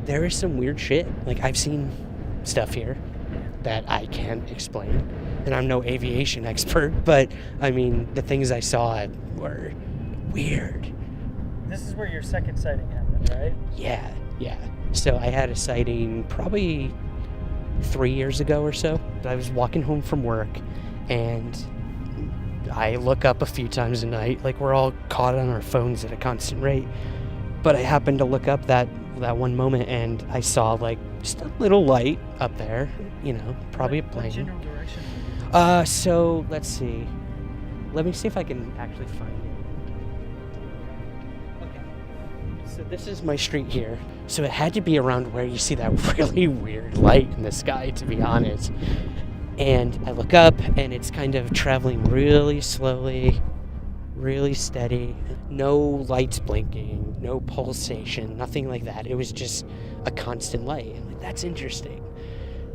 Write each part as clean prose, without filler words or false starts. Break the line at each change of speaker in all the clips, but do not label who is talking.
there is some weird shit. Like, I've seen stuff here that I can't explain, and I'm no aviation expert, but I mean, the things I saw were weird.
This is where your second sighting happened, right?
Yeah. So I had a sighting probably 3 years ago or so. I was walking home from work, and I look up a few times a night, like we're all caught on our phones at a constant rate. But I happened to look up that one moment, and I saw like just a little light up there, probably a plane.
What general direction?
So let's see. Let me see if I can actually find it. Okay. So this is my street here. So it had to be around where you see that really weird light in the sky, to be honest. And I look up, and it's kind of traveling really slowly, really steady. No lights blinking, no pulsation, nothing like that. It was just a constant light. I'm like, that's interesting.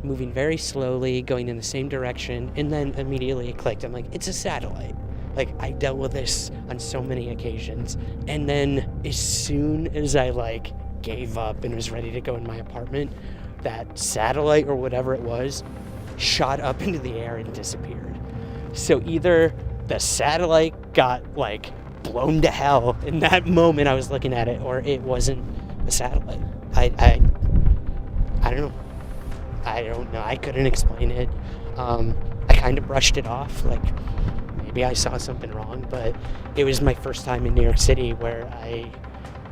Moving very slowly, going in the same direction, and then immediately it clicked. I'm like, it's a satellite. Like, I dealt with this on so many occasions. And then as soon as I gave up and was ready to go in my apartment, that satellite or whatever it was shot up into the air and disappeared. So either the satellite got blown to hell in that moment I was looking at it, or it wasn't a satellite. I don't know. I don't know. I couldn't explain it. I kind of brushed it off, maybe I saw something wrong, but it was my first time in New York City where I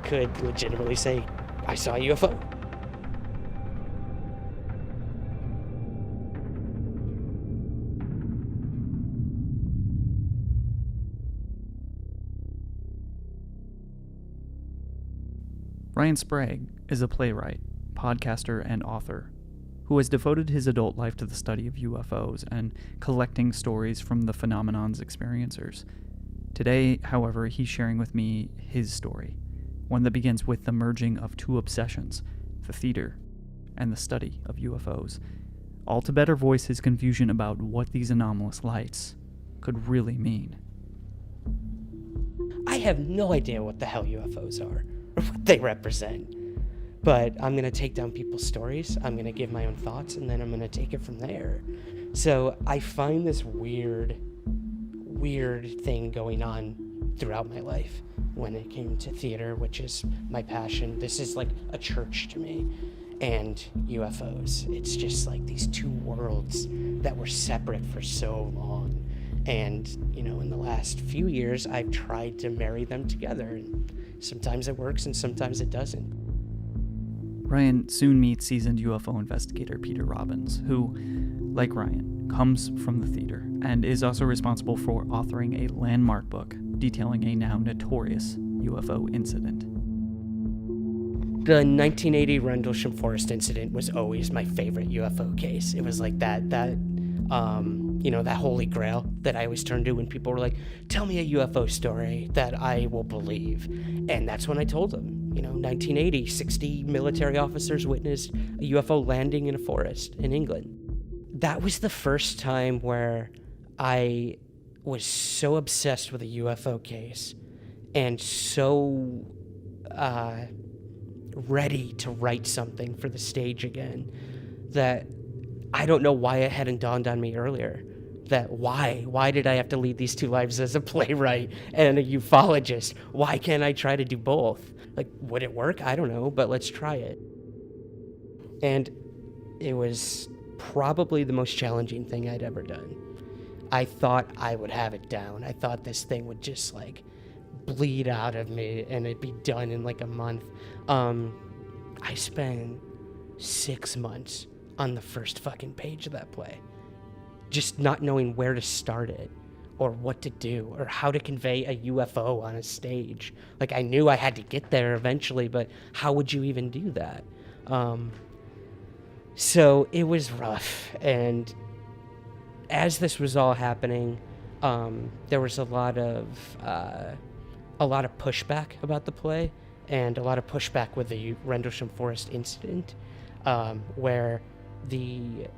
could legitimately say I saw a UFO.
Ryan Sprague is a playwright, podcaster, and author who has devoted his adult life to the study of UFOs and collecting stories from the phenomenon's experiencers. Today, however, he's sharing with me his story, one that begins with the merging of two obsessions, the theater and the study of UFOs, all to better voice his confusion about what these anomalous lights could really mean.
I have no idea what the hell UFOs are or what they represent. But I'm going to take down people's stories, I'm going to give my own thoughts, and then I'm going to take it from there. So I find this weird thing going on throughout my life when it came to theater, which is my passion. This is like a church to me. And UFOs, it's just like these two worlds that were separate for so long. And, in the last few years, I've tried to marry them together. And sometimes it works and sometimes it doesn't.
Ryan soon meets seasoned UFO investigator Peter Robbins, who, like Ryan, comes from the theater and is also responsible for authoring a landmark book detailing a now notorious UFO incident.
The 1980 Rendlesham Forest incident was always my favorite UFO case. It was like that holy grail that I always turn to when people were like, tell me a UFO story that I will believe. And that's when I told them. 1980, 60 military officers witnessed a UFO landing in a forest in England. That was the first time where I was so obsessed with a UFO case and so ready to write something for the stage again that I don't know why it hadn't dawned on me earlier. That why did I have to lead these two lives as a playwright and a ufologist? Why can't I try to do both? Would it work? I don't know, but let's try it. And it was probably the most challenging thing I'd ever done. I thought I would have it down. I thought this thing would just bleed out of me and it'd be done in a month. I spent 6 months on the first fucking page of that play, just not knowing where to start it or what to do or how to convey a UFO on a stage. I knew I had to get there eventually, but how would you even do that? So it was rough. And as this was all happening, there was a lot of pushback about the play and a lot of pushback with the Rendlesham Forest incident, where the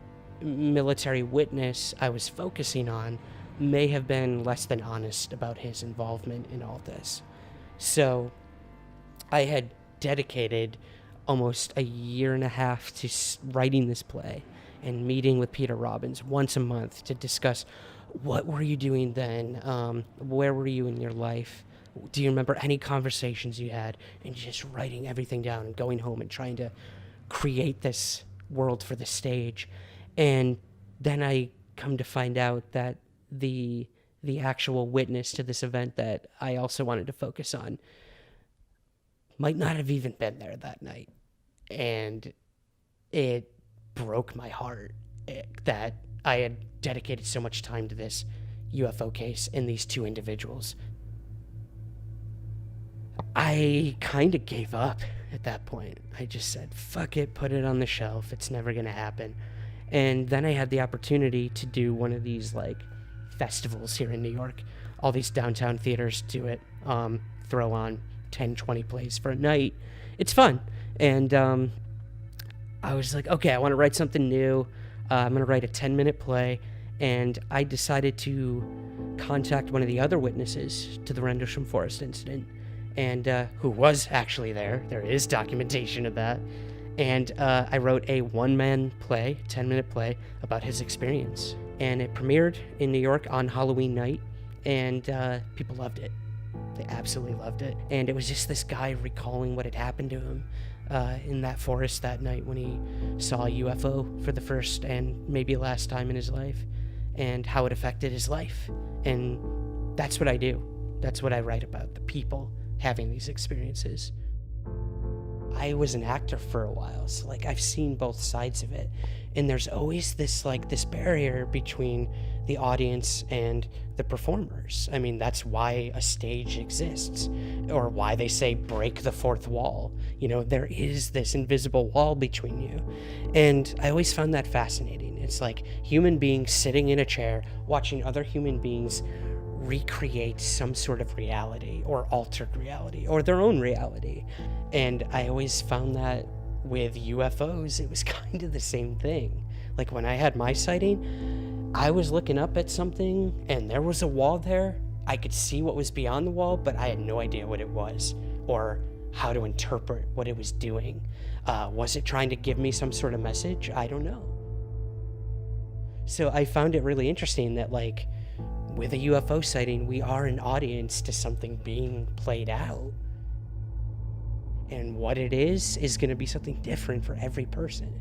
military witness I was focusing on may have been less than honest about his involvement in all this. So I had dedicated almost a year and a half to writing this play and meeting with Peter Robbins once a month to discuss what were you doing then, where were you in your life, do you remember any conversations you had, and just writing everything down and going home and trying to create this world for the stage. And then I come to find out that the actual witness to this event that I also wanted to focus on might not have even been there that night. And it broke my heart that I had dedicated so much time to this UFO case and these two individuals. I kind of gave up at that point. I just said, fuck it, put it on the shelf. It's never going to happen. And then I had the opportunity to do one of these like festivals here in New York. All these downtown theaters do it, throw on 10, 20 plays for a night. It's fun. And I was like, okay, I want to write something new. I'm going to write a 10-minute play. And I decided to contact one of the other witnesses to the Rendlesham Forest incident, and who was actually there. There is documentation of that. And I wrote a one-man play, 10-minute play, about his experience. And it premiered in New York on Halloween night, and people loved it. They absolutely loved it. And it was just this guy recalling what had happened to him in that forest that night when he saw a UFO for the first and maybe last time in his life, and how it affected his life. And that's what I do. That's what I write about, the people having these experiences. I was an actor for a while, so like I've seen both sides of it, and there's always this barrier between the audience and the performers. I mean, that's why a stage exists, or why they say break the fourth wall. You know, there is this invisible wall between you, and I always found that fascinating. It's like human beings sitting in a chair watching other human beings recreate some sort of reality or altered reality or their own reality. And I always found that with UFOs, it was kind of the same thing. Like when I had my sighting, I was looking up at something and there was a wall there. I could see what was beyond the wall, but I had no idea what it was or how to interpret what it was doing. Was it trying to give me some sort of message? I don't know. So I found it really interesting that like with a UFO sighting, we are an audience to something being played out. And what it is going to be something different for every person.